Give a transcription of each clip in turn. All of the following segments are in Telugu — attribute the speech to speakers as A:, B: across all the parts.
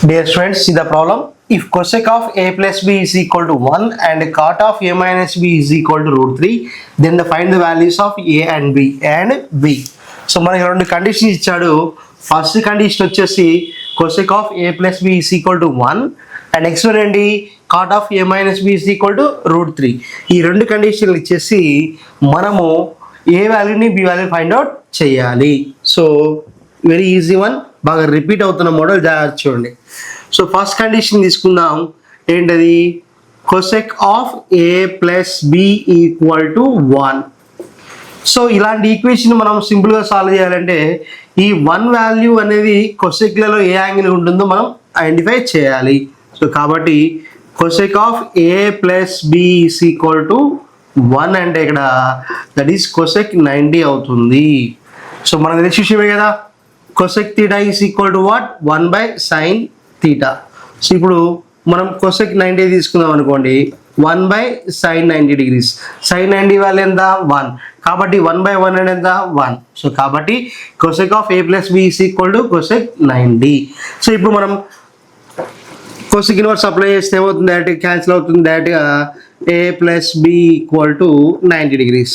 A: Dear students, see the problem. If cosec of a plus b is equal to 1 and cot of a minus b is equal to root 3, then find the values of a and b. So మనకి రెండు కండిషన్స్ ఇచ్చాడు. ఫస్ట్ కండిషన్ వచ్చేసి cosec of a plus b is equal to 1 and next one ఏంటి cot of a minus b is equal to root 3. ఈ రెండు కండిషన్లు ఇచ్చేసి మనము ఏ వాల్యూని బి వాల్యూ ఫైండ్ అవుట్ చేయాలి. సో వెరీ ఈజీ వన్, బాగా రిపీట్ అవుతున్న మోడల్ జాగ్రత్త చూడండి. సో ఫస్ట్ కండిషన్ తీసుకుందాం, ఏంటది cosec of A plus B equal to 1. So ఇలాంటి ఈక్వేషన్ మనం సింపుల్గా సాల్వ్ చేయాలంటే ఈ 1 వాల్యూ అనేది కొసెక్లలో ఏ యాంగిల్ ఉంటుందో మనం ఐడెంటిఫై చేయాలి. సో కాబట్టి cosec of A plus B is equal to 1 అంటే ఇక్కడ దట్ ఈస్ కొసెక్ 90 అవుతుంది. సో మనకు తెలిసిన విషయమే కదా, cosec theta is equal to what? 1 by sin theta. So ఇప్పుడు మనం cosec 90 తీసుకుందాం అనుకోండి, 1 by sin 90 degrees. sin 90 value ఎంత? 1. కాబట్టి 1 by 1 అంటే ఎంత? 1. సో కాబట్టి cosec of a plus b is equal to cosec 90. So ఇప్పుడు మనం cosec ఇన్వర్స్ అప్లై చేస్తే ఏమవుతుంది? డైరెక్ట్ క్యాన్సిల్ అవుతుంది. డైరెక్ట్గా a plus b equal to 90 degrees.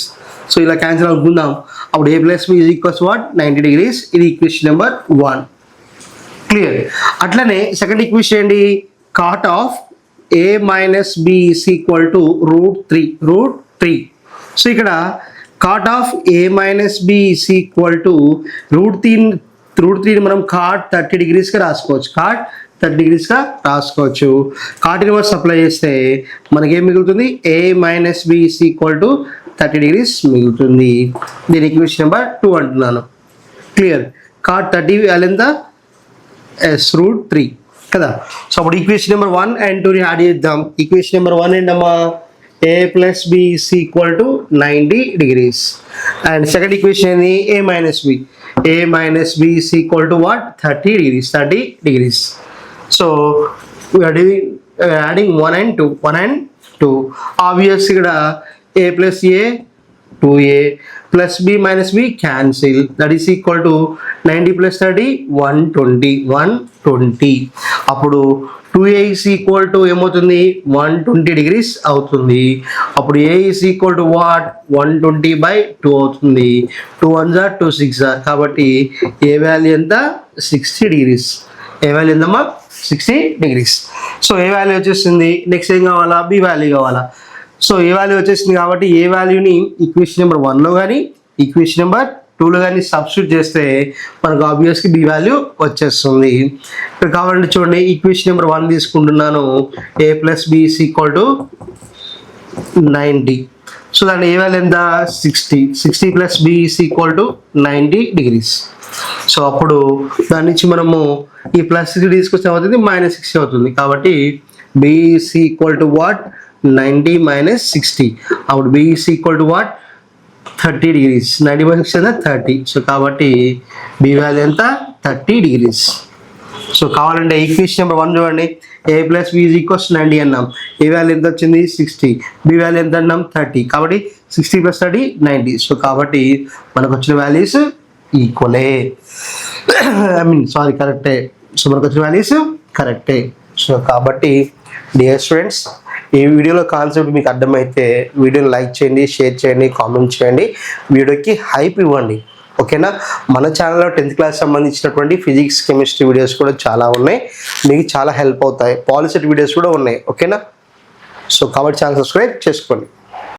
A: So ఇలా క్యాన్సిల్ అనుకుందాం. అప్పుడు a plus b is equals what? 90 degrees. ఇది ఈక్వేషన్ నెంబర్ 1. క్లియర్. అట్లనే సెకండ్ ఈక్వేషన్ ఏంటి? cot of a minus b is equal to root 3. So ఇక్కడ cot of a minus b is equal to root 3 మనం cot 30 degrees గా రాసుకోవచ్చు. cot 30 degrees గా రాసుకోవచ్చు. cot ఇన్వర్స్ అప్లై చేస్తే మనకేం మిగులుతుంది? a minus b is equal to 30 degrees మిగులుతుంది. దీని ఈక్వేషన్ నెంబర్ 2 అంటున్నాను. క్లియర్. cot 30 వాల్యూ ఎంత? ఎస్ రూట్ 3 కదా. సో అప్పుడు ఈక్వేషన్ నెంబర్ 1 అండ్ 2ని యాడ్ చేద్దాం. ఈక్వేషన్ నెంబర్ 1 ఏంటమ్మా? a plus b is equal to 90 degrees. And second equation ఏంది? a minus b. a minus b is equal to what? 30 degrees. So we are adding 1 and 2. Obviously ఇక్కడ a plus a 2a plus b minus b cancel, that is equal to 90 plus 30 120. అప్పుడు 2a is equal to ఏమవుతుంది? 120 degrees అవుతుంది. అప్పుడు a is equal to what? 120 by 2 అవుతుంది. 2 1s are 2 6s are. కాబట్టి a వాల్యూ ఎంత? 60 degrees. ఏ వాల్యూ ఎంతమ్మా? 60 degrees. సో ఏ వాల్యూ వచ్చేసింది. నెక్స్ట్ ఏం కావాలా? బి వాల్యూ కావాలా. సో ఏ వాల్యూ వచ్చేసింది కాబట్టి ఏ వాల్యూని ఈక్వేషన్ నెంబర్ 1లో కానీ ఈక్వేషన్ నెంబర్ 2లో కానీ సబ్స్టిట్యూట్ చేస్తే మనకు ఆబ్వియస్గా బి వాల్యూ వచ్చేస్తుంది. ఇక్కడ కావాలంటే చూడండి, ఈక్వేషన్ నెంబర్ 1 తీసుకుంటున్నాను. A plus B is equal to 90. So దాని ఏ వాల్యూ ఎంత? 60 plus B is equal to 90 degrees. So అప్పుడు దాని నుంచి మనము ఈ ప్లస్ 60 తీసుకొస్తే అవుతుంది -60 అవుతుంది. కాబట్టి B is equal to what? 90 minus 60. అప్పుడు b is equal to what? 30 degrees. 90 minus 60 అంటే 30. సో కాబట్టి b వాల్యూ ఎంత? 30 degrees. సో కావాలంటే ఈక్వేషన్ నెంబర్ 1 చూడండి. a plus b is equals 90 అన్నాం. a వాల్యూ ఎంత వచ్చింది? 60. b వాల్యూ ఎంత అన్నాం? 30. కాబట్టి 60 plus 30 90. సో కాబట్టి మనకు వచ్చిన వాల్యూస్ ఈక్వలే. కరెక్టే. సో మనకు వచ్చిన వాల్యూస్ కరెక్టే. సో కాబట్టి డియర్ స్టూడెంట్స్, ఈ వీడియోలో కాన్సెప్ట్ మీకు అర్థమైతే వీడియోని లైక్ చేయండి, షేర్ చేయండి, కామెంట్ చేయండి, వీడియోకి హైప్ ఇవ్వండి. ఓకేనా. మన ఛానల్లో 10th క్లాస్ సంబంధించినటువంటి ఫిజిక్స్ కెమిస్ట్రీ వీడియోస్ కూడా చాలా ఉన్నాయి, మీకు చాలా హెల్ప్ అవుతాయి. పాలిసెట్ వీడియోస్ కూడా ఉన్నాయి. ఓకేనా. సో కాబట్టి ఛానల్ సబ్స్క్రైబ్ చేసుకోండి.